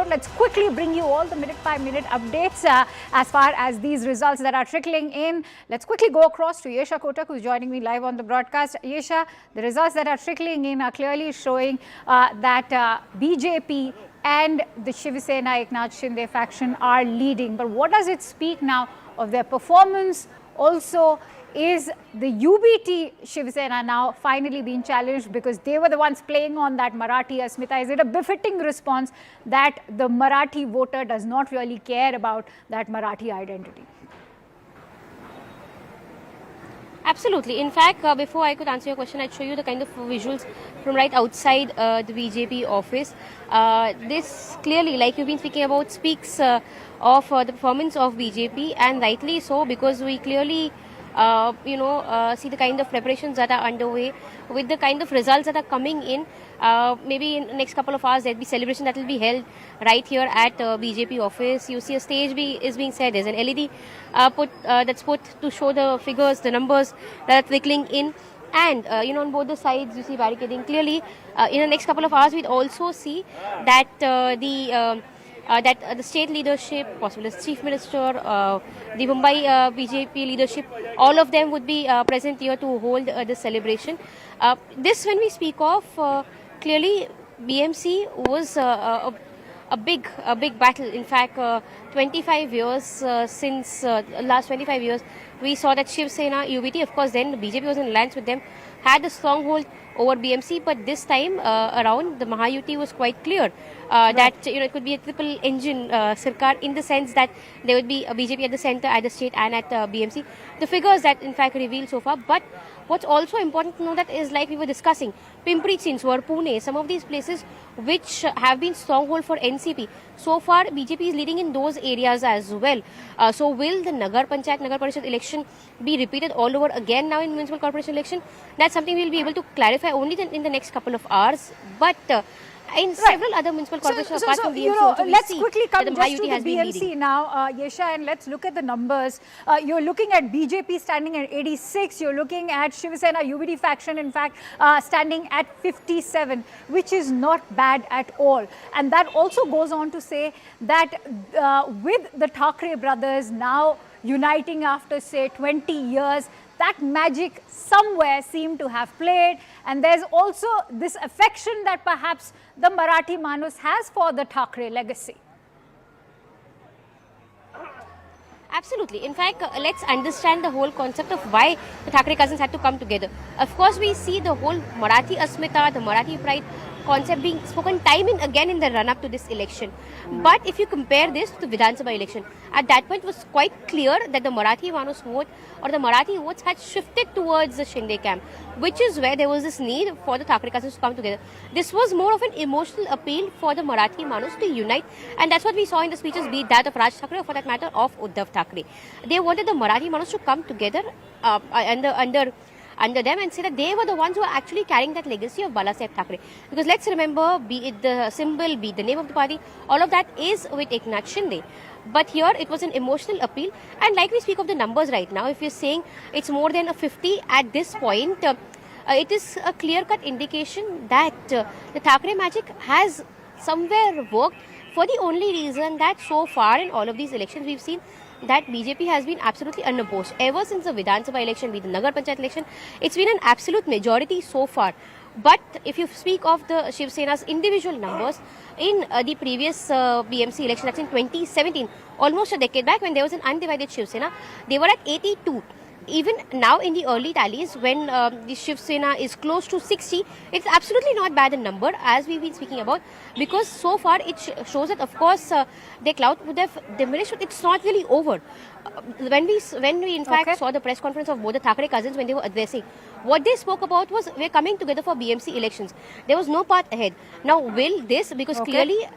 out. Let's quickly bring you all the minute-by-minute updates as far as these results that are trickling in. Let's quickly go across to Yesha Kotak, who's joining me live on the broadcast. Yesha, the results that are trickling in are clearly showing that BJP and the Shiv Sena Eknath Shinde faction are leading. But what does it speak now of their performance? Also, is the UBT Shiv Sena now finally being challenged because they were the ones playing on that Marathi Asmita? Is it a befitting response that the Marathi voter does not really care about that Marathi identity? Absolutely. In fact, before I could answer your question, I'd show you the kind of visuals from right outside the BJP office. This clearly, like you've been speaking about, speaks of the performance of BJP, and rightly so, because we clearly see the kind of preparations that are underway with the kind of results that are coming in. Maybe in the next couple of hours there'll be celebration that will be held right here at BJP office. You see a stage is being set. There's an LED that's put to show the figures, the numbers that are trickling in. And on both the sides you see barricading. Clearly in the next couple of hours we'll also see that the state leadership, possibly the chief minister, the Mumbai BJP leadership, all of them would be present here to hold the celebration. This, when we speak of, clearly BMC was a big battle. In fact, 25 years since last 25 years, we saw that Shiv Sena, UBT, of course, then BJP was in alliance with them, had a stronghold over BMC, but this time around the Mahayuti was quite clear that it could be a triple engine Sarkar, in the sense that there would be a BJP at the centre, at the state and at BMC. The figures that in fact revealed so far, but what's also important to know that is, like we were discussing, Pimpri Chinchwad, Pune, some of these places which have been stronghold for NCP. So far BJP is leading in those areas as well. So will the Nagar Parishad election be repeated all over again now in municipal corporation election? That's something we'll be able to clarify only in the next couple of hours. But in several other municipal corporations apart from BMC, let's quickly come just to the BMC now, Yesha, and let's look at the numbers. You're looking at BJP standing at 86. You're looking at Shiv Sena UBT faction, in fact, standing at 57, which is not bad at all. And that also goes on to say that with the Thackeray brothers now uniting after, say, 20 years, that magic somewhere seemed to have played, and there's also this affection that perhaps the Marathi Manus has for the Thackeray legacy. Absolutely. In fact, let's understand the whole concept of why the Thackeray cousins had to come together. Of course, we see the whole Marathi Asmita, the Marathi pride concept being spoken time and again in the run-up to this election. But if you compare this to the Vidhan Sabha election, at that point it was quite clear that the Marathi Manus vote or the Marathi votes had shifted towards the Shinde camp, which is where there was this need for the Thackeray cousins to come together. This was more of an emotional appeal for the Marathi Manus to unite, and that's what we saw in the speeches, be it that of Raj Thackeray or for that matter of Uddhav Thackeray. They wanted the Marathi Manus to come together under them and say that they were the ones who are actually carrying that legacy of Balasaheb Thackeray. Because let's remember, be it the symbol, be it the name of the party, all of that is with Eknath Shinde. But here it was an emotional appeal, and like we speak of the numbers right now, if you're saying it's more than a 50 at this point, it is a clear-cut indication that the Thackeray magic has somewhere worked, for the only reason that so far in all of these elections we've seen that BJP has been absolutely unopposed. Ever since the Vidhan Sabha election, be the Nagar Panchayat election, it's been an absolute majority so far. But if you speak of the Shiv Sena's individual numbers, in the previous BMC election, that's in 2017, almost a decade back, when there was an undivided Shiv Sena, they were at 82. Even now in the early tallies, when the Shiv Sena is close to 60, it's absolutely not bad a number, as we've been speaking about, because so far it shows that, of course, their clout would have diminished, but it's not really over. When we in fact saw the press conference of both the Thackeray cousins, when they were addressing, what they spoke about was, we're coming together for BMC elections. There was no path ahead. Now, will this, because clearly,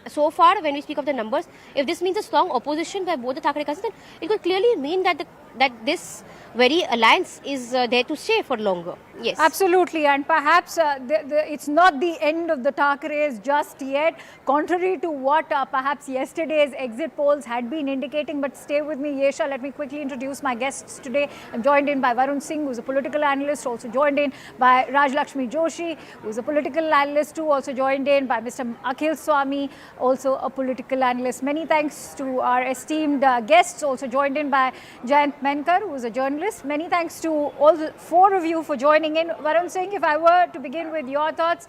so far when we speak of the numbers, if this means a strong opposition by both the Thackeray cousins, then it could clearly mean that the that this very alliance is there to stay for longer. Yes. Absolutely, and perhaps it's not the end of the Thackerays just yet, contrary to what perhaps yesterday's exit polls had been indicating. But stay with me, Yesha. Let me quickly introduce my guests today. I'm joined in by Varun Singh, who's a political analyst, also joined in by Rajalakshmi Joshi, who's a political analyst too, also joined in by Mr. Akhil Swami, also a political analyst. Many thanks to our esteemed guests, also joined in by Jayant Menkar, who's a journalist. Many thanks to all four of you for joining in. Varun Singh, if I were to begin with your thoughts,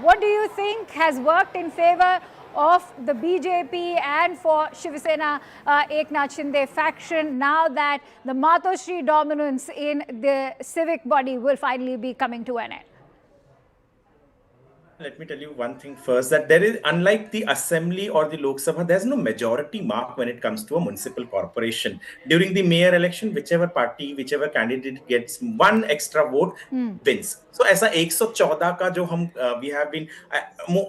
what do you think has worked in favor of the BJP and for Shiv Sena Eknath Shinde faction now that the Matoshri dominance in the civic body will finally be coming to an end? Let me tell you one thing first, that there is, unlike the assembly or the Lok Sabha, there's no majority mark when it comes to a municipal corporation. During the mayor election, whichever party, whichever candidate gets one extra vote wins. So ऐसा 114 का जो हम we have been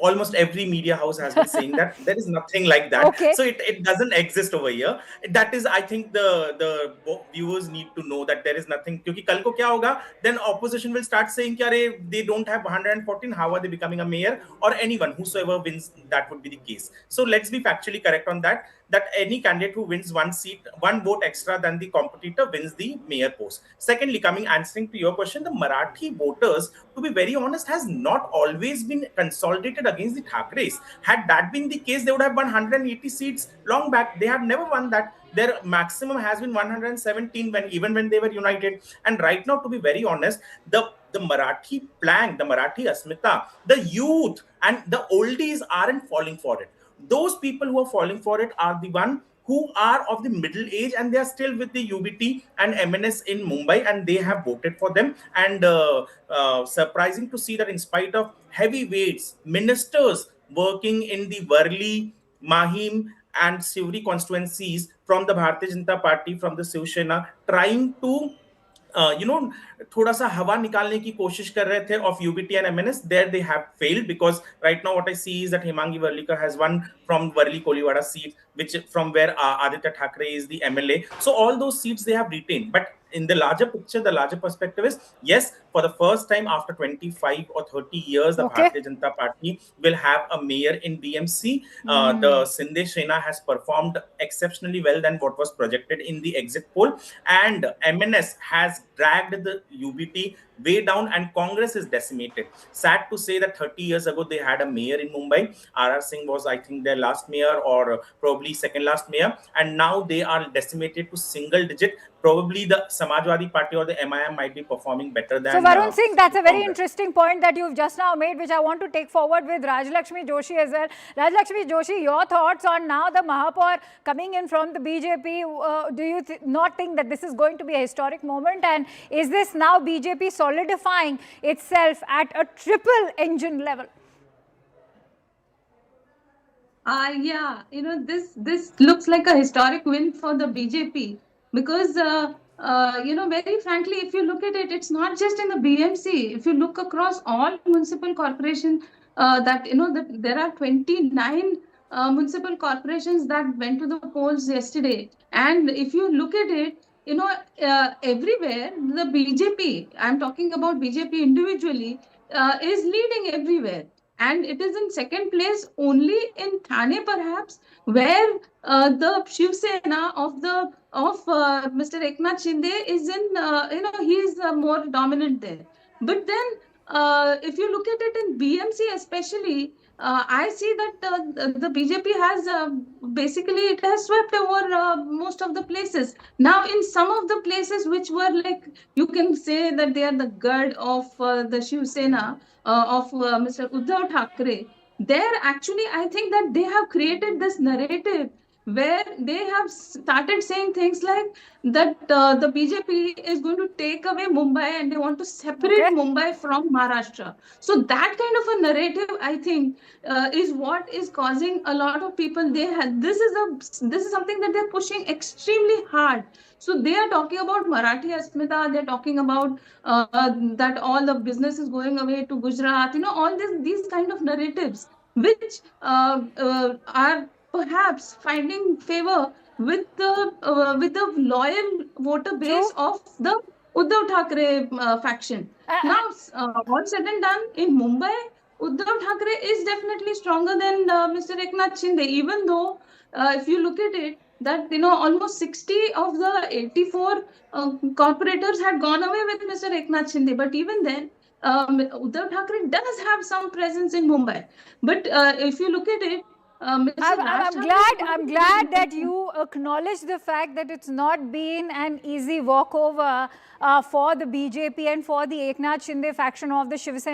almost every media house has been saying that there is nothing like that. Okay. So it doesn't exist over here. That is, I think the viewers need to know that there is nothing. क्योंकि कल को क्या होगा? Then opposition will start saying कि अरे they don't have 114. How are they becoming a mayor? Or anyone, whosoever wins, that would be the case. So let's be factually correct on that. That any candidate who wins one seat, one vote extra than the competitor wins the mayor post. Secondly, answering to your question, the Marathi voters, to be very honest, has not always been consolidated against the Thackeray's. Had that been the case, they would have won 180 seats long back. They have never won that. Their maximum has been 117 even when they were united. And right now, to be very honest, the Marathi plank, the Marathi Asmita, the youth and the oldies aren't falling for it. Those people who are falling for it are the one who are of the middle age, and they are still with the UBT and MNS in Mumbai, and they have voted for them. And surprising to see that in spite of heavyweights, ministers working in the Worli, Mahim and Sivri constituencies from the Bharatiya Janata Party, from the Shiv Sena, trying to थोड़ा सा हवा निकालने की कोशिश कर रहे थे of UBT and MNS. There they have failed, because right now what I see is that Hemangi Varlikar has won from Varli Koliwada seat, which from where Aditya Thackeray is the MLA. So all those seats they have retained. But in the larger picture, the larger perspective is, yes, for the first time after 25 or 30 years, the Bharatiya Janata Party will have a mayor in BMC. The Shinde Sena has performed exceptionally well than what was projected in the exit poll. And MNS has dragged the UBT way down, and Congress is decimated. Sad to say that 30 years ago, they had a mayor in Mumbai. R.R. Singh was, I think, their last mayor, or probably second last mayor. And now they are decimated to single digit. Probably the Samajwadi Party or the MIM might be performing better than... So Varun Singh, that's a very interesting point that you've just now made, which I want to take forward with Rajalakshmi Joshi as well. Rajalakshmi Joshi, your thoughts on now the Mahapaur coming in from the BJP. Do you not think that this is going to be a historic moment? And is this now BJP solidifying itself at a triple engine level? Yeah, this looks like a historic win for the BJP. Because, very frankly, if you look at it, it's not just in the BMC. If you look across all municipal corporations, that there are 29 municipal corporations that went to the polls yesterday. And if you look at it, everywhere, the BJP, I'm talking about BJP individually, is leading everywhere. And it is in second place only in Thane, perhaps, where the Shiv Sena of Mr. Eknath Shinde is in, he is more dominant there. But then, if you look at it in BMC especially, I see that the BJP has basically, it has swept over most of the places. Now, in some of the places which were like, you can say that they are the guard of the Shiv Sena, of Mr. Uddhav Thackeray, there actually, I think that they have created this narrative where they have started saying things like that the BJP is going to take away Mumbai and they want to separate Mumbai from Maharashtra. So that kind of a narrative, I think, is what is causing a lot of people. This is something that they're pushing extremely hard. So they are talking about Marathi Asmita. They're talking about that all the business is going away to Gujarat. All these kind of narratives, which are perhaps finding favor with the loyal voter base True. of the Uddhav Thackeray faction. Now, all said and done, in Mumbai, Uddhav Thackeray is definitely stronger than Mr. Eknath Shinde, even though if you look at it, that almost 60 of the 84 corporators had gone away with Mr. Eknath Shinde. But even then, Uddhav Thackeray does have some presence in Mumbai. But if you look at it, Mr. Raj Thackeray I'm glad that you acknowledge the fact that it's not been an easy walkover for the BJP and for the Eknath Shinde faction of the Shiv Sena.